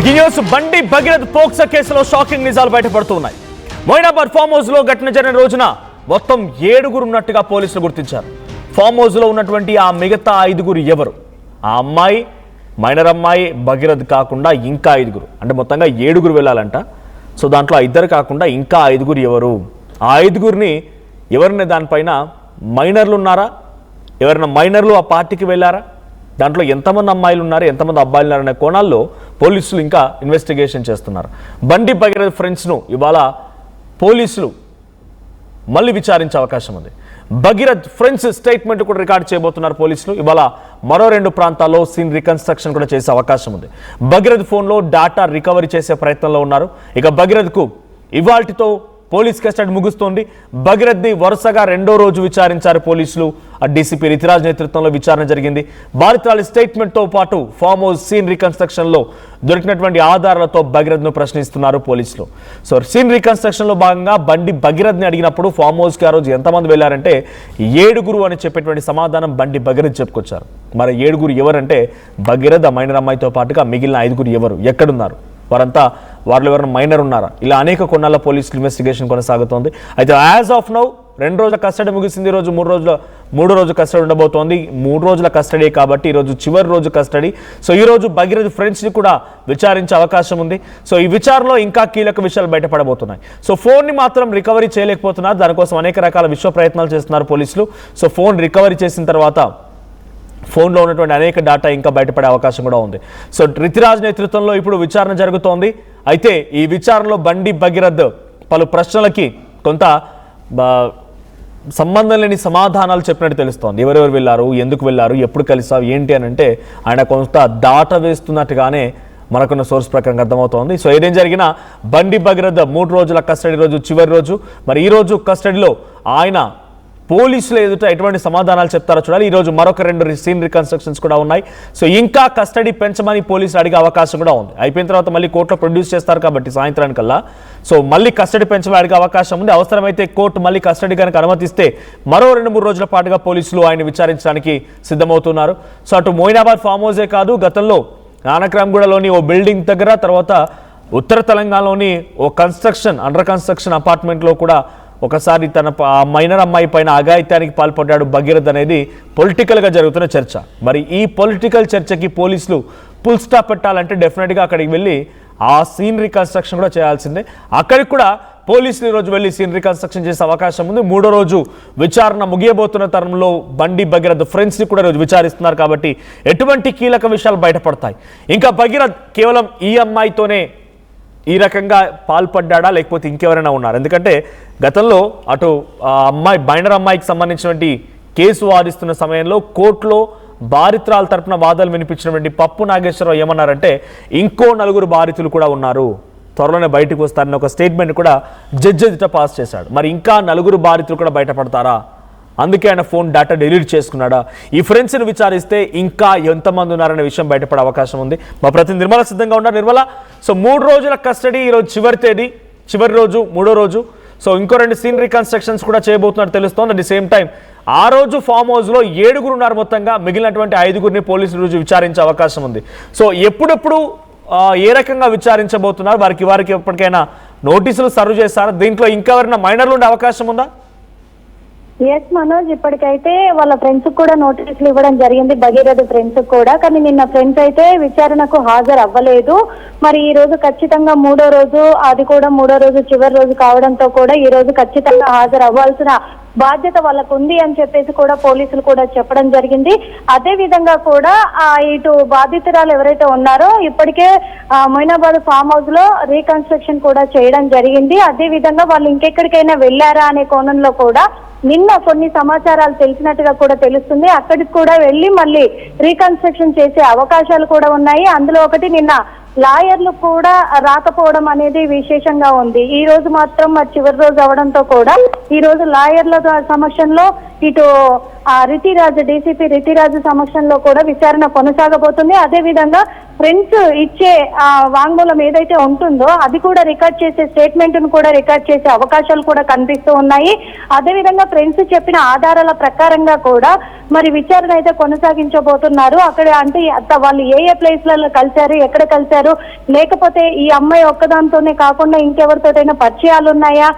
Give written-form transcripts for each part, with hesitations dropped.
ఈ న్యూస్ బండి భగీరథ్ పోక్సో కేసులో షాకింగ్ నిజాలు బయటపడుతున్నాయి. మొయినాబాద్ ఫామ్ హౌస్ లో ఘటన జరిగిన రోజున మొత్తం 7 ఉన్నట్టుగా పోలీసులు గుర్తించారు. ఫామ్ హౌస్ లో ఉన్నటువంటి ఆ మిగతా 5 ఎవరు? ఆ అమ్మాయి, మైనర్ అమ్మాయి, భగీరథ్ కాకుండా ఇంకా 5, అంటే మొత్తంగా 7 వెళ్ళాలంట. సో దాంట్లో 2 కాకుండా ఇంకా 5 ఎవరు? ఆ 5 ఎవరిని దానిపైన మైనర్లు ఉన్నారా? ఎవరైనా మైనర్లు ఆ పార్టీకి వెళ్ళారా? దాంట్లో ఎంతమంది అమ్మాయిలు ఉన్నారు, ఎంతమంది అబ్బాయిలు ఉన్నారనే కోణాల్లో పోలీసులు ఇంకా ఇన్వెస్టిగేషన్ చేస్తున్నారు. బండి భగీరథ్ ఫ్రెండ్స్ను ఇవాళ పోలీసులు మళ్ళీ విచారించే అవకాశం ఉంది. భగీరథ్ ఫ్రెండ్స్ స్టేట్మెంట్ కూడా రికార్డ్ చేయబోతున్నారు పోలీసులు. ఇవాళ మరో 2 ప్రాంతాల్లో సీన్ రికన్స్ట్రక్షన్ కూడా చేసే అవకాశం ఉంది. భగీరథ్ ఫోన్లో డేటా రికవరీ చేసే ప్రయత్నంలో ఉన్నారు. ఇక భగీరథ్కు ఇవాల్టితో పోలీస్ కస్టడీ ముగుస్తోంది. భగీరథ్ని వరుసగా 2వ రోజు విచారించారు పోలీసులు. డీసీపీ రితిరాజ్ నేతృత్వంలో విచారణ జరిగింది. బాధితురాలి స్టేట్మెంట్తో పాటు ఫామ్ హౌస్ సీన్ రికన్స్ట్రక్షన్లో దొరికినటువంటి ఆధారాలతో భగీరథ్ను ప్రశ్నిస్తున్నారు పోలీసులు. సో సీన్ రికన్స్ట్రక్షన్లో భాగంగా బండి భగీరథ్ని అడిగినప్పుడు ఫామ్ హౌస్కి ఆ రోజు ఎంతమంది వెళ్ళారంటే 7 అని చెప్పేటువంటి సమాధానం బండి భగీరథ్ చెప్పుకొచ్చారు. మరి 7 ఎవరంటే భగీరథ్, మైనర్ అమ్మాయితో పాటుగా మిగిలిన 5 ఎవరు, ఎక్కడున్నారు, వారంతా వారిలో ఎవరైనా మైనర్ ఉన్నారా? ఇలా అనేక కొన్నాళ్ళ పోలీసులు ఇన్వెస్టిగేషన్ కొనసాగుతోంది. అయితే యాజ్ ఆఫ్ నౌ 2 రోజుల కస్టడీ ముగిసింది. ఈరోజు 3 రోజు కస్టడీ ఉండబోతోంది. 3 రోజుల కస్టడీ కాబట్టి ఈరోజు చివరి రోజు కస్టడీ. సో ఈ రోజు భగీరథ్ ఫ్రెండ్స్ని కూడా విచారించే అవకాశం ఉంది. సో ఈ విచారణలో ఇంకా కీలక విషయాలు బయటపడబోతున్నాయి. సో ఫోన్ని మాత్రం రికవరీ చేయలేకపోతున్నారు. దానికోసం అనేక రకాల విశ్వ ప్రయత్నాలు చేస్తున్నారు పోలీసులు. సో ఫోన్ రికవరీ చేసిన తర్వాత ఫోన్లో ఉన్నటువంటి అనేక డేటా ఇంకా బయటపడే అవకాశం కూడా ఉంది. సో రితిరాజ్ నేతృత్వంలో ఇప్పుడు విచారణ జరుగుతోంది. అయితే ఈ విచారణలో బండి భగీరథ్ పలు ప్రశ్నలకి కొంత సంబంధం లేని సమాధానాలు చెప్పినట్టు తెలుస్తోంది. ఎవరెవరు వెళ్ళారు, ఎందుకు వెళ్ళారు, ఎప్పుడు కలిసావు, ఏంటి అని అంటే ఆయన కొంత దాట వేస్తున్నట్టుగానే మనకున్న సోర్స్ ప్రకారం అర్థమవుతోంది. సో ఏదేం జరిగినా బండి భగీరథ్ 3 రోజుల కస్టడీ రోజు చివరి రోజు. మరి ఈ రోజు కస్టడీలో ఆయన పోలీసులు ఎదుట ఎటువంటి సమాధానాలు చెప్తారో చూడాలి. ఈరోజు మరొక 2 సీన్ రికన్స్ట్రక్షన్స్ కూడా ఉన్నాయి. సో ఇంకా కస్టడీ పెంచమని పోలీసులు అడిగే అవకాశం కూడా ఉంది. అయిపోయిన తర్వాత మళ్ళీ కోర్టులో ప్రొడ్యూస్ చేస్తారు కాబట్టి సాయంత్రానికల్లా సో మళ్ళీ కస్టడీ పెంచమని అడిగే అవకాశం ఉంది. అవసరమైతే కోర్టు మళ్ళీ కస్టడీ కనుక అనుమతిస్తే మరో 2-3 రోజుల పాటుగా పోలీసులు ఆయన విచారించడానికి సిద్ధమవుతున్నారు. సో అటు మొయినాబాద్ ఫామ్ హౌసే కాదు, గతంలో నానక్రామ్గూడలోని ఓ బిల్డింగ్ దగ్గర, తర్వాత ఉత్తర తెలంగాణలోని ఓ అండర్ కన్స్ట్రక్షన్ అపార్ట్మెంట్లో కూడా ఒకసారి తన మైనర్ అమ్మాయి పైన అఘాయిత్యానికి పాల్పడ్డాడు భగీరథ్ అనేది పొలిటికల్గా జరుగుతున్న చర్చ. మరి ఈ పొలిటికల్ చర్చకి పోలీసులు ఫుల్ స్టాప్ పెట్టాలంటే డెఫినెట్గా అక్కడికి వెళ్ళి ఆ సీన్ రికన్స్ట్రక్షన్ కూడా చేయాల్సిందే. అక్కడికి కూడా పోలీసులు ఈరోజు వెళ్ళి సీన్ రికన్స్ట్రక్షన్ చేసే అవకాశం ఉంది. 3వ రోజు విచారణ ముగియబోతున్న తరుణంలో బండి భగీరథ్ ఫ్రెండ్స్ని కూడా ఈరోజు విచారిస్తున్నారు కాబట్టి ఎటువంటి కీలక విషయాలు బయటపడతాయి. ఇంకా భగీరథ్ కేవలం ఈ అమ్మాయితోనే ఈ రకంగా పాల్పడ్డా లేకపోతే ఇంకెవరైనా ఉన్నారు? ఎందుకంటే గతంలో అటు మైనర్ అమ్మాయికి సంబంధించినటువంటి కేసు వాదిస్తున్న సమయంలో కోర్టులో బాధితురాల తరపున వాదాలు వినిపించినటువంటి పప్పు నాగేశ్వరరావు ఏమన్నారంటే ఇంకో 4 బాధితులు కూడా ఉన్నారు, త్వరలోనే బయటకు వస్తారని ఒక స్టేట్మెంట్ కూడా జడ్జి ఎదుట పాస్ చేశాడు. మరి ఇంకా 4 బాధితులు కూడా బయటపడతారా? అందుకే ఆయన ఫోన్ డేటా డిలీట్ చేసుకున్నాడా? ఈ ఫ్రెండ్స్ని విచారిస్తే ఇంకా ఎంతమంది ఉన్నారనే విషయం బయటపడే అవకాశం ఉంది. మా ప్రతినిధి నిర్మల సిద్ధంగా ఉన్నారు. నిర్మల, సో 3 రోజుల కస్టడీ, ఈరోజు చివరి రోజు 3వ రోజు. సో ఇంకో 2 సీన్ రికన్స్ట్రక్షన్స్ కూడా చేయబోతున్నట్టు తెలుస్తోంది. అట్ ది సేమ్ టైం ఆ రోజు ఫామ్ హౌస్లో 7 ఉన్నారు మొత్తంగా. మిగిలినటువంటి 5 పోలీసులు రోజు విచారించే అవకాశం ఉంది. సో ఎప్పుడెప్పుడు ఏ రకంగా విచారించబోతున్నారు? వారికి ఎప్పటికైనా నోటీసులు సర్వ్ చేస్తారా? దీంట్లో ఇంకా ఎవరైనా మైనర్లు ఉండే అవకాశం ఉందా? ఎస్ మనోజ్, ఇప్పటికైతే వాళ్ళ ఫ్రెండ్స్ కూడా నోటీసులు ఇవ్వడం జరిగింది, భగీరథ్ ఫ్రెండ్స్ కూడా. కానీ నిన్న ఫ్రెండ్స్ అయితే విచారణకు హాజరు అవ్వలేదు. మరి ఈ రోజు ఖచ్చితంగా 3వ రోజు, అది కూడా 3వ రోజు చివరి రోజు కావడంతో కూడా ఈ రోజు ఖచ్చితంగా హాజరు అవ్వాల్సిన బాధ్యత వాళ్ళకు ఉంది అని చెప్పేసి కూడా పోలీసులు కూడా చెప్పడం జరిగింది. అదే విధంగా కూడా ఇటు బాధితురాలు ఎవరైతే ఉన్నారో ఇప్పటికే మొయినాబాద్ ఫామ్ హౌస్ లో రీకన్స్ట్రక్షన్ కూడా చేయడం జరిగింది. అదే విధంగా వాళ్ళు ఇంకెక్కడికైనా వెళ్ళారా అనే కోణంలో కూడా నిన్న కొన్ని సమాచారాలు తెలిసినట్టుగా కూడా తెలుస్తుంది. అక్కడికి కూడా వెళ్ళి మళ్ళీ రీకన్స్ట్రక్షన్ చేసే అవకాశాలు కూడా ఉన్నాయి. అందులో ఒకటి నిన్న లాయర్లు కూడా రాకపోవడం అనేది విశేషంగా ఉంది. ఈ రోజు మాత్రం చివరి రోజు అవడంతో కూడా ఈ రోజు లాయర్ల సమక్షంలో ఇటు రితిరాజ్, డీసీపీ రితిరాజ్ సమక్షంలో కూడా విచారణ కొనసాగబోతుంది. అదే విధంగా ఫ్రెండ్స్ ఇచ్చే వాంగ్మూలం ఏదైతే ఉంటుందో అది కూడా రికార్డ్ చేసే స్టేట్మెంట్ ను కూడా రికార్డ్ చేసే అవకాశాలు కూడా కనిపిస్తూ ఉన్నాయి. అదే విధంగా ఫ్రెండ్స్ చెప్పిన ఆధారాల ప్రకారంగా కూడా మరి విచారణ అయితే కొనసాగించబోతున్నారు. అక్కడ అంటే వాళ్ళు ఏ ప్లేస్లలో కలిశారు, ఎక్కడ కలిశారు, చేస్తున్నారు, లేకపోతే ఈ అమ్మాయి ఒక్కదాంతోనే కాకుండా ఇంకెవరితోటైనా పరిచయాలు ఉన్నాయా,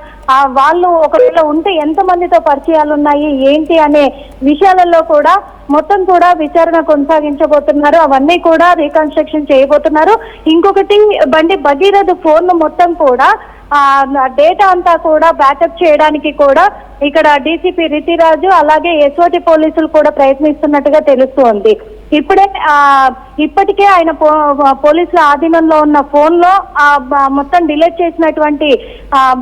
వాళ్ళు ఒకవేళ ఉంటే ఎంత మందితో పరిచయాలు ఉన్నాయి ఏంటి అనే విషయాలలో కూడా మొత్తం కూడా విచారణ కొనసాగించబోతున్నారు. అవన్నీ కూడా రీకన్స్ట్రక్షన్ చేయబోతున్నారు. ఇంకొకటి బండి భగీరథ్ ఫోన్ మొత్తం కూడా డేటా అంతా కూడా బ్యాకప్ చేయడానికి కూడా ఇక్కడ డీసీపీ రితిరాజు అలాగే ఎస్ఓటి పోలీసులు కూడా ప్రయత్నిస్తున్నట్టుగా తెలుస్తోంది. ఇప్పటికే ఆయన పోలీసుల ఆధీనంలో ఉన్న ఫోన్ లో మొత్తం డిలీట్ చేసినటువంటి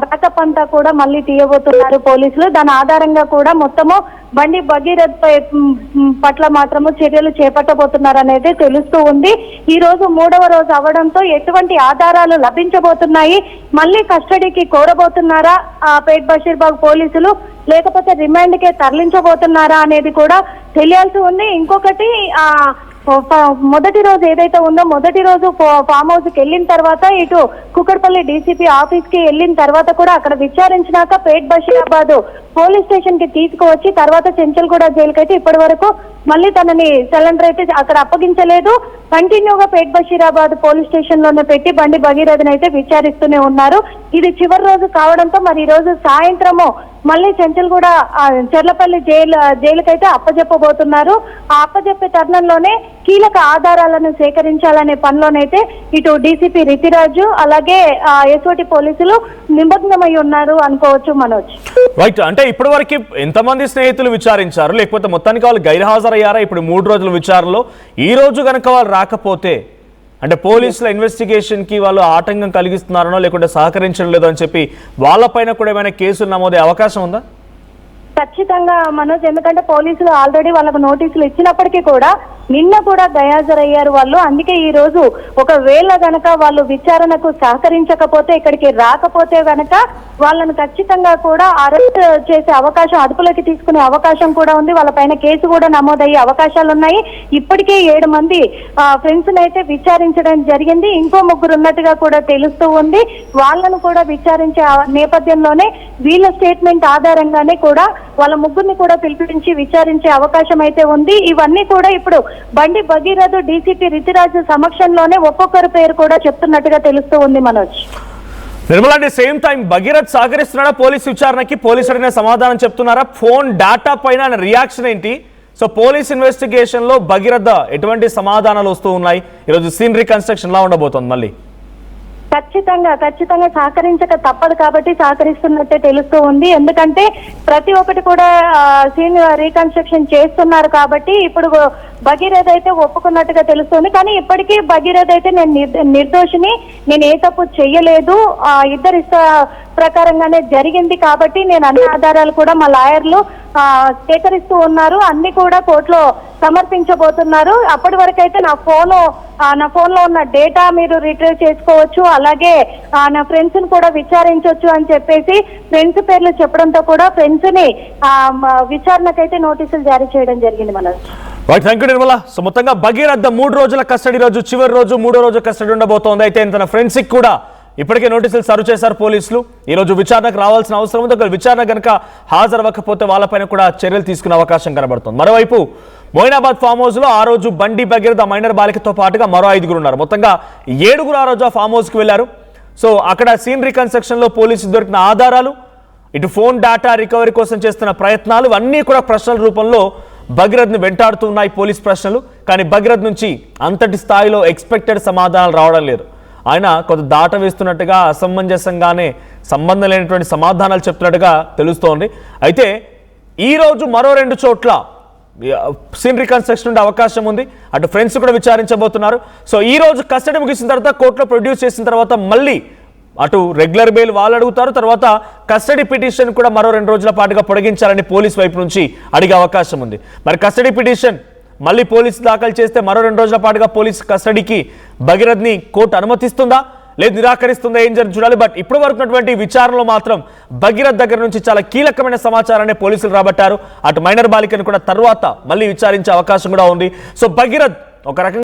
బ్యాకప్ అంతా కూడా మళ్ళీ తీయబోతున్నారు పోలీసులు. దాని ఆధారంగా కూడా మొత్తము బండి భగీరథ్ పట్ల మాత్రము చర్యలు చేపట్టబోతున్నారు అనేది తెలుస్తూ ఉంది. ఈ రోజు 3వ రోజు అవడంతో ఎటువంటి ఆధారాలు లభించబోతున్నాయి, మళ్ళీ కస్టడీకి కోరబోతున్నారా పేట్ బషీర్బాగ్ పోలీసులు, లేకపోతే రిమాండ్ కే తరలించబోతున్నారా అనేది కూడా తెలియాల్సి ఉంది. ఇంకొకటి మొదటి రోజు ఏదైతే ఉందో మొదటి రోజు ఫామ్ హౌస్ కి వెళ్ళిన తర్వాత ఇటు కుకట్పల్లి డీసీపీ ఆఫీస్ కి వెళ్ళిన తర్వాత కూడా అక్కడ విచారించినాక పేట్ బషీరాబాద్ పోలీస్ స్టేషన్ కి తీసుకువచ్చి తర్వాత చెంచల్గూడ జైలుకి అయితే ఇప్పటి వరకు మళ్ళీ తనని సిలిండర్ అయితే అక్కడ అప్పగించలేదు. కంటిన్యూగా పేట్ బషీరాబాద్ పోలీస్ స్టేషన్ లోనే పెట్టి బండి భగీరథని అయితే విచారిస్తూనే ఉన్నారు. ఇది చివరి రోజు కావడంతో మరి ఈ రోజు సాయంత్రము మళ్ళీ చెంచల్గూడ చెర్లపల్లి జైలుకైతే అప్పజెప్పబోతున్నారు. ఆ అప్పజెప్పే తరుణంలోనే కీలక ఆధారాలను సేకరించాలనే పనిలోనైతే ఇటు డీసీపీ రితిరాజు అలాగే ఎస్ఓటి పోలీసులు నిమగ్నమై ఉన్నారు అనుకోవచ్చు మనోజ్. రైట్, అంటే ఇప్పటి వరకు ఎంతమంది స్నేహితులు విచారించారు, లేకపోతే మొత్తానికి వాళ్ళు గైర్హాజరయ్యారా ఇప్పుడు 3 రోజుల విచారణలో? ఈ రోజు కనుక వాళ్ళు రాకపోతే అంటే పోలీసుల ఇన్వెస్టిగేషన్ కి వాళ్ళు ఆటంకం కలిగిస్తున్నారనో లేకుంటే సహకరించడం లేదో అని చెప్పి వాళ్ళపైన కూడా ఏమైనా కేసులు నమోదే అవకాశం ఉందా? ఖచ్చితంగా మనోజ్, ఎందుకంటే పోలీసులు ఆల్రెడీ వాళ్ళకు నోటీసులు ఇచ్చినప్పటికీ కూడా నిన్న కూడా గైర్హాజరయ్యారు వాళ్ళు. అందుకే ఈ రోజు ఒకవేళ గనక వాళ్ళు విచారణకు సహకరించకపోతే, ఇక్కడికి రాకపోతే గనక వాళ్ళను ఖచ్చితంగా కూడా అరెస్ట్ చేసే అవకాశం, అదుపులోకి తీసుకునే అవకాశం కూడా ఉంది. వాళ్ళపైన కేసు కూడా నమోదయ్యే అవకాశాలు ఉన్నాయి. ఇప్పటికే 7 మంది ఫ్రెండ్స్ అయితే విచారించడం జరిగింది. ఇంకో 3 ఉన్నట్టుగా కూడా తెలుస్తూ ఉంది. వాళ్ళను కూడా విచారించే నేపథ్యంలోనే వీళ్ళ స్టేట్మెంట్ ఆధారంగానే కూడా వాళ్ళ 3ని కూడా పిలిపించి విచారించే అవకాశం అయితే ఉంది. ఇవన్నీ కూడా ఇప్పుడు బండి భగీరథ్ డీసీపీ రితిరాజు సమక్షంలోనే ఒక్కొక్కరి పేరు కూడా చెప్తున్నట్టుగా తెలుస్తూ ఉంది మనోజ్. నిర్మల, అంటే సేమ్ టైం భగీరథ్ సహకరిస్తున్నాడా పోలీస్ విచారణకి? పోలీసు అడిగిన సమాధానం చెప్తున్నారా? ఫోన్ డేటా పైన రియాక్షన్ ఏంటి? సో పోలీస్ ఇన్వెస్టిగేషన్ లో భగీరథ్ ఎటువంటి సమాధానాలు వస్తూ ఉన్నాయి? ఈరోజు సీన్ రీకన్స్ట్రక్షన్ లా ఉండబోతోంది మళ్ళీ. ఖచ్చితంగా సహకరించక తప్పదు కాబట్టి సహకరిస్తున్నట్టే తెలుస్తూ ఉంది. ఎందుకంటే ప్రతి ఒక్కటి కూడా సీన్ రీకన్స్ట్రక్షన్ చేస్తున్నారు కాబట్టి ఇప్పుడు భగీరథ్ అయితే ఒప్పుకున్నట్టుగా తెలుస్తుంది. కానీ ఇప్పటికీ భగీరథ్ అయితే నేను నిర్దోషిని, నేను ఏ తప్పు చెయ్యలేదు, ఇద్దరి ప్రకారంగానే జరిగింది కాబట్టి నేను అన్ని ఆధారాలు కూడా మా లాయర్లు సేకరిస్తూ ఉన్నారు, అన్ని కూడా కోర్టులో సమర్పించబోతున్నారు. అప్పటి వరకు అయితే నా ఫోన్ లో ఉన్న డేటా మీరు రిట్రీవ్ చేసుకోవచ్చు, అలాగే నా ఫ్రెండ్స్ ని కూడా విచారించవచ్చు అని చెప్పేసి ఫ్రెండ్స్ పేర్లు చెప్పడంతో కూడా ఫ్రెండ్స్ ని విచారణకైతే నోటీసులు జారీ చేయడం జరిగింది మనం. Thank you Nirmala. సో మొత్తంగా భగీరథ్ 3 రోజుల కస్టడీ రోజు చివరి రోజు 3వ రోజు కస్టడీ ఉండబోతోంది. అయితే తన ఫ్రెండ్స్ కి కూడా ఇప్పటికే నోటీసులు సర్వ్ చేశారు పోలీసులు. ఈ రోజు విచారణకు రావాల్సిన అవసరం ఉంది. ఒకవేళ విచారణ కనుక హాజరవ్వకపోతే వాళ్ళపైన కూడా చర్యలు తీసుకునే అవకాశం కనబడుతుంది. మరోవైపు మోయినాబాద్ ఫామ్ హౌస్ లో ఆ రోజు బండి భగీరథ్ మైనర్ బాలికతో పాటుగా మరో 5 ఉన్నారు. మొత్తంగా 7 ఆ రోజు ఆ ఫామ్ హౌస్ కి వెళ్లారు. సో అక్కడ సీన్ రీకన్స్ట్రక్షన్ లో పోలీసులు దొరికిన ఆధారాలు, ఇటు ఫోన్ డేటా రికవరీ కోసం చేస్తున్న ప్రయత్నాలు అన్నీ కూడా ప్రశ్నల రూపంలో భగీరథ్ని వెంటాడుతూ ఉన్నాయి పోలీస్ ప్రశ్నలు. కానీ భగీరథ్ నుంచి అంతటి స్థాయిలో ఎక్స్పెక్టెడ్ సమాధానాలు రావడం లేదు. ఆయన కొంత దాట వేస్తున్నట్టుగా, అసమంజసంగానే సంబంధం లేనటువంటి సమాధానాలు చెప్తున్నట్టుగా తెలుస్తోంది. అయితే ఈరోజు మరో 2 చోట్ల సీన్ రీకన్స్ట్రక్షన్ ఉండే అవకాశం ఉంది. అటు ఫ్రెండ్స్ కూడా విచారించబోతున్నారు. సో ఈ రోజు కస్టడీ ముగిసిన తర్వాత కోర్టులో ప్రొడ్యూస్ చేసిన తర్వాత మళ్ళీ అటు రెగ్యులర్ బెయిల్ వాళ్ళు అడుగుతారు, తర్వాత కస్టడీ పిటిషన్ కూడా మరో 2 రోజుల పాటుగా పొడిగించాలని పోలీస్ వైపు నుంచి అడిగే అవకాశం ఉంది. మరి కస్టడీ పిటిషన్ మళ్ళీ పోలీసు దాఖలు చేస్తే మరో 2 రోజుల పాటుగా పోలీసు కస్టడీకి భగీరథ్ని కోర్టు అనుమతిస్తుందా లేదు నిరాకరిస్తుందా ఏం జరిగి చూడాలి. బట్ ఇప్పుడు వరకు ఉన్నటువంటి విచారణలో మాత్రం భగీరథ్ దగ్గర నుంచి చాలా కీలకమైన సమాచారాన్ని పోలీసులు రాబట్టారు. అటు మైనర్ బాలికను కూడా తర్వాత మళ్ళీ విచారించే అవకాశం కూడా ఉంది. సో భగీరథ్ ఒక రకంగా